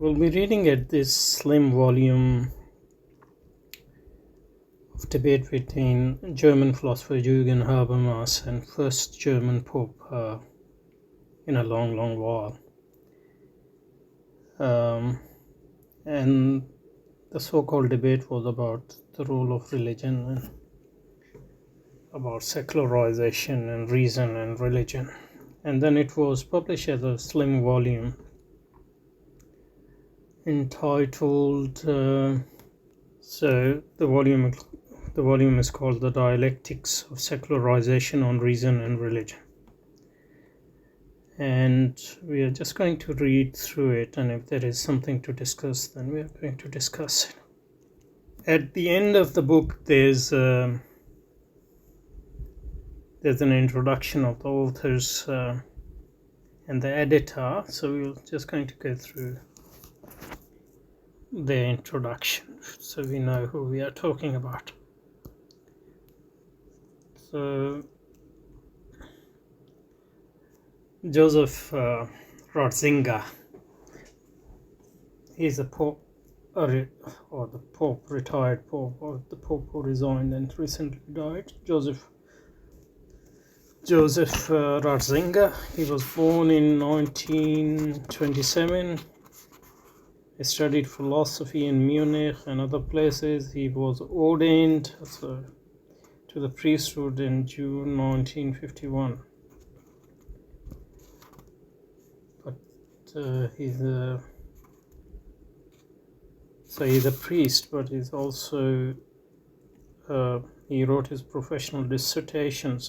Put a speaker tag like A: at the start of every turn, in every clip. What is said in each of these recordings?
A: We'll be reading at this slim volume of debate between German philosopher Jürgen Habermas and first German Pope in a long, long while. And the so-called debate was about the role of religion and about secularization and reason and religion. And then it was published as a slim volume entitled so the volume is called The Dialectics of Secularization on Reason and Religion, and we are just going to read through it, and if there is something to discuss, then we are going to discuss it. At the end of the book there's an introduction of the authors and the editor, so we're just going to go through their introduction so we know who we are talking about. So Joseph Ratzinger, he's a pope, or the pope, retired pope, or the pope who resigned and recently died. Joseph Ratzinger. He was born in 1927. He studied philosophy in Munich and other places. He was ordained to the priesthood in June 1951. But he's a priest, but he's also he wrote his professional dissertation,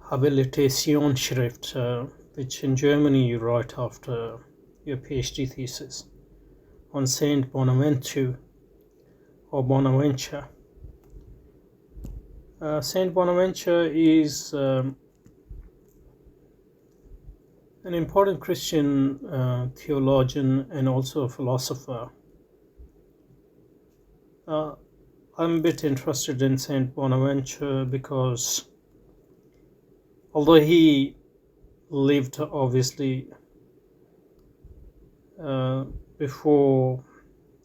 A: Habilitationsschrift, which in Germany you write after your PhD thesis, on Saint Bonaventure or Bonaventure. Saint Bonaventure is an important Christian theologian and also a philosopher. I'm a bit interested in Saint Bonaventure because although he lived obviously before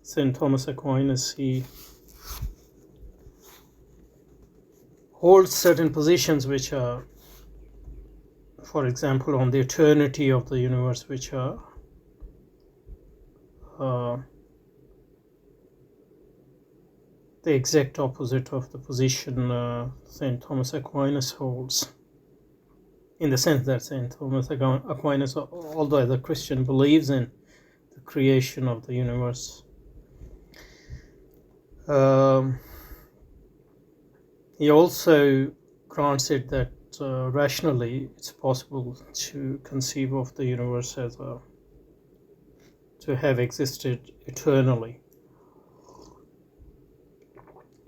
A: St. Thomas Aquinas, he holds certain positions which are, for example, on the eternity of the universe, which are the exact opposite of the position St. Thomas Aquinas holds, in the sense that St. Thomas Aquinas, although as a Christian, believes in the creation of the universe. He also grants it that rationally it's possible to conceive of the universe as to have existed eternally.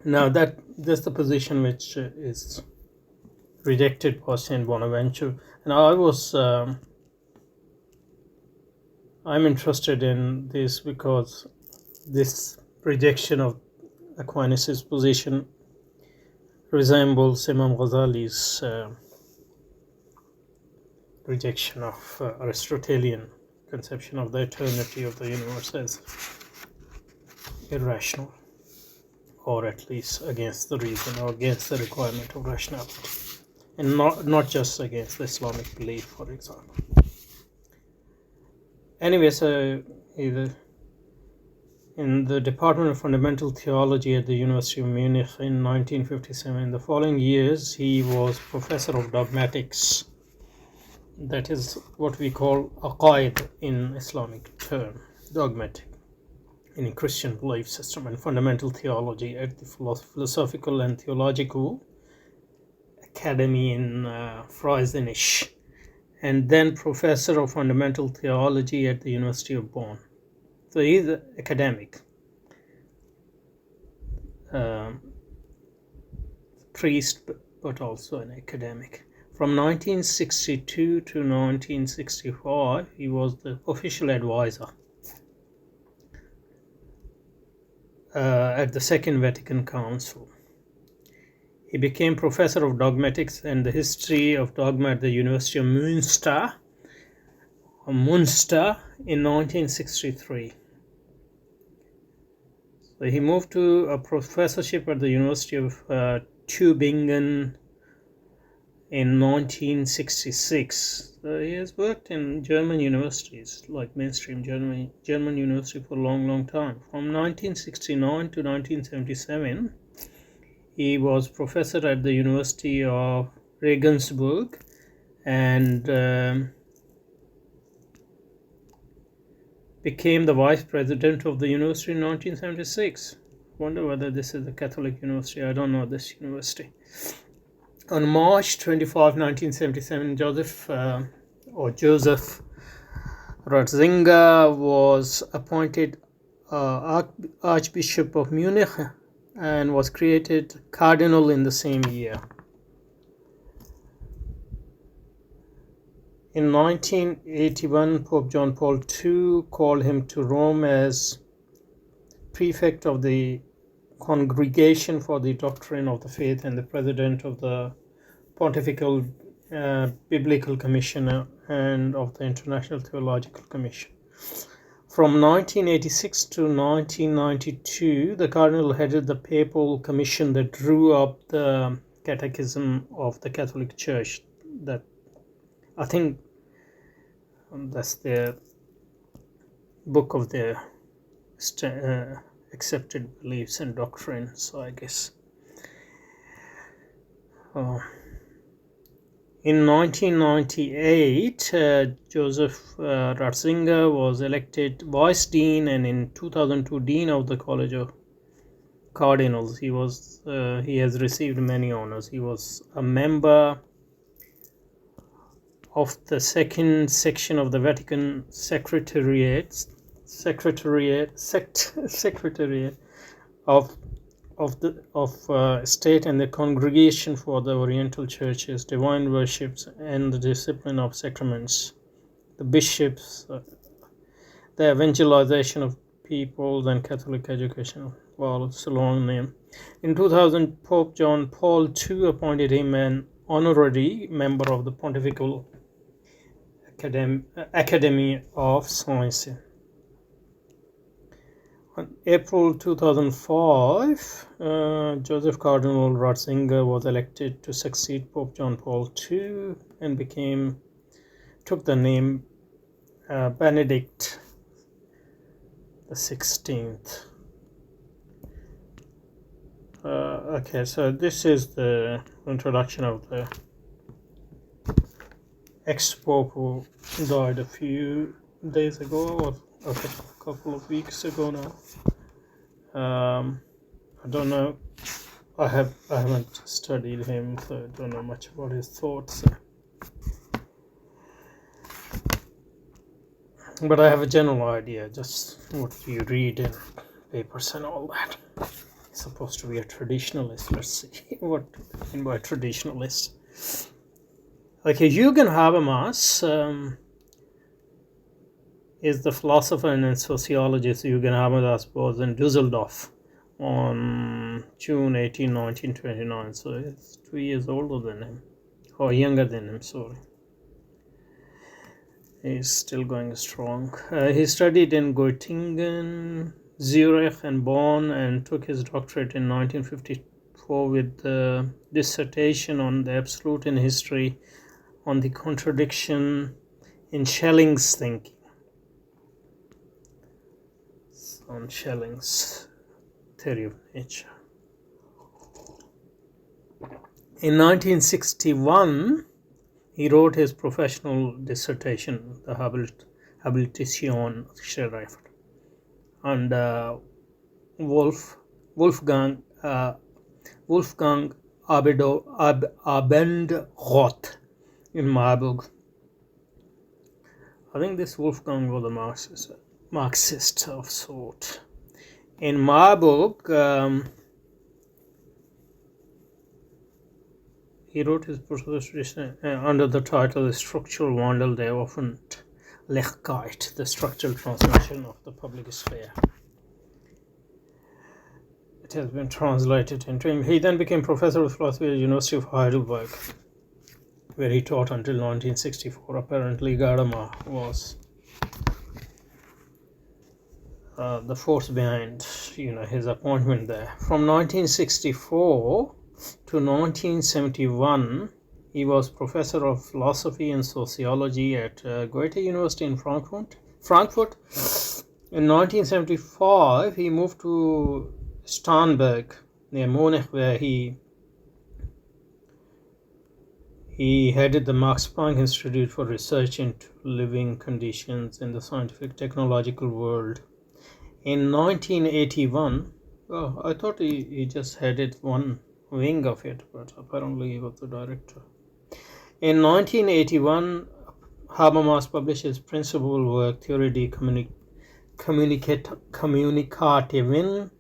A: Now that's the position which is rejected by Saint Bonaventure, and I'm interested in this because this rejection of Aquinas' position resembles Imam Ghazali's rejection of Aristotelian conception of the eternity of the universe as irrational, or at least against the reason or against the requirement of rationality, and not just against the Islamic belief, for example. Anyway, so in the Department of Fundamental Theology at the University of Munich in 1957. In the following years, he was professor of dogmatics. That is what we call aqaid in Islamic term, dogmatic, in a Christian belief system, and fundamental theology at the Philosophical and Theological Academy in Friesenich, and then professor of fundamental theology at the University of Bonn. So he's an academic, priest, but also an academic. From 1962 to 1965, he was the official advisor at the Second Vatican Council. He became professor of dogmatics and the history of dogma at the University of Münster Munster in 1963. So he moved to a professorship at the University of Tübingen in 1966. He has worked in German universities, like mainstream German university, for a long time. From 1969 to 1977, he was professor at the University of Regensburg and became the vice president of the university in 1976. Wonder whether this is a Catholic university. I don't know this university. On March 25, 1977, Joseph Ratzinger was appointed Archbishop of Munich and was created cardinal in the same year. In 1981, Pope John Paul II called him to Rome as prefect of the Congregation for the Doctrine of the Faith and the president of the Pontifical Biblical Commission and of the International Theological Commission. From 1986 to 1992, the cardinal headed the papal commission that drew up the Catechism of the Catholic Church. That I think that's the book of their accepted beliefs and doctrines, I guess. In 1998, Joseph Ratzinger was elected Vice Dean and in 2002 Dean of the College of Cardinals. He has received many honors. He was a member of the second section of the Vatican Secretariat of State and the Congregation for the Oriental Churches, Divine Worships, and the Discipline of Sacraments, the bishops, the evangelization of peoples, and Catholic education. Well, it's a long name. In 2000, Pope John Paul II appointed him an honorary member of the Pontifical Academy of Sciences. On April 2005, Joseph Cardinal Ratzinger was elected to succeed Pope John Paul II and took the name Benedict the 16th. Okay, so this is the introduction of the ex-pope who died a few days ago, or a couple of weeks ago now. I don't know. I haven't studied him, so I don't know much about his thoughts. But I have a general idea, just what you read in papers and all that. He's supposed to be a traditionalist. Let's see what I mean by traditionalist. Okay, Jürgen Habermas is the philosopher and sociologist. Jürgen Habermas was in Düsseldorf on June 18, 1929. So it's 2 years older than him, or younger than him, sorry. He's still going strong. He studied in Göttingen, Zurich, and Bonn, and took his doctorate in 1954 with the dissertation on the absolute in history, on the contradiction in Schelling's thinking. On Schelling's theory of nature. In 1961, he wrote his professional dissertation, the Habilitation Schreiber, and Wolfgang Abendroth in Marburg. I think this Wolfgang was a Marxist of sort. In Marburg, he wrote his dissertation under the title "The Structural Wandel der Öffentlichkeit," the structural transmission of the public sphere. It has been translated into English. He then became professor of philosophy at the University of Heidelberg, where he taught until 1964. Apparently, Gadamer was the force behind his appointment there. From 1964 to 1971, he was professor of philosophy and sociology at Goethe University in Frankfurt. In 1975, he moved to Starnberg near Munich, where he headed the Max Planck Institute for Research into Living Conditions in the Scientific Technological World. In 1981, I thought he just headed one wing of it, but apparently he was the director. In 1981, Habermas published his principal work, Theorie die Kommunikativen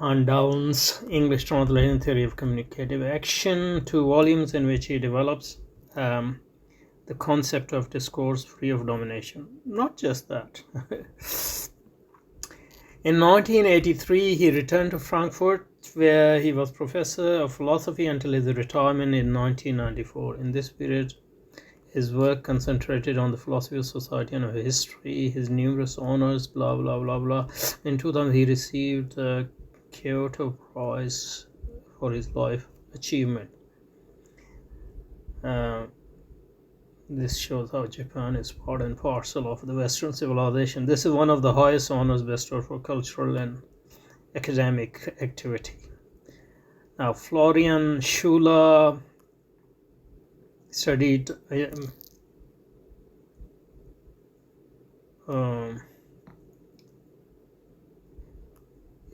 A: Handelns, English translation, Theory of Communicative Action, 2 volumes in which he develops the concept of discourse free of domination. Not just that. In 1983, he returned to Frankfurt, where he was professor of philosophy until his retirement in 1994. In this period, his work concentrated on the philosophy of society and of history, his numerous honors, blah, blah, blah, blah. In 2000, he received the Kyoto Prize for his life achievement. This shows how Japan is part and parcel of the Western civilization. This is one of the highest honors bestowed for cultural and academic activity. Now, Florian Schuler studied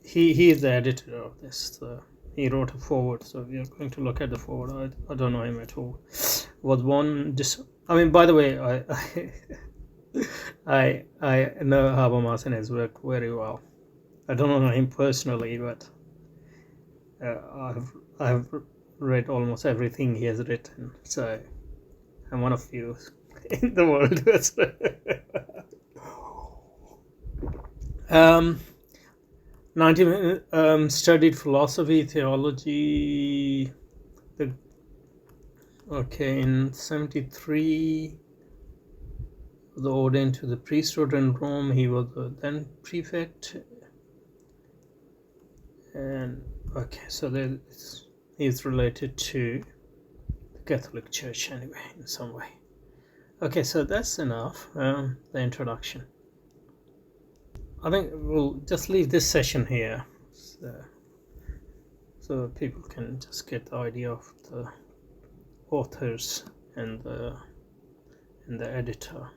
A: he is the editor of this. He wrote a foreword, so we are going to look at the foreword. I don't know him at all. Was one by the way, I know Habermas and his work very well. I don't know him personally, but I've read almost everything he has written, so I'm one of few in the world. Studied philosophy, theology. In 73, was ordained to the priesthood in Rome. He was the then prefect. And so he's related to the Catholic Church anyway, in some way. Okay, so that's enough, the introduction. I think we'll just leave this session here, so people can just get the idea of the authors and the editor.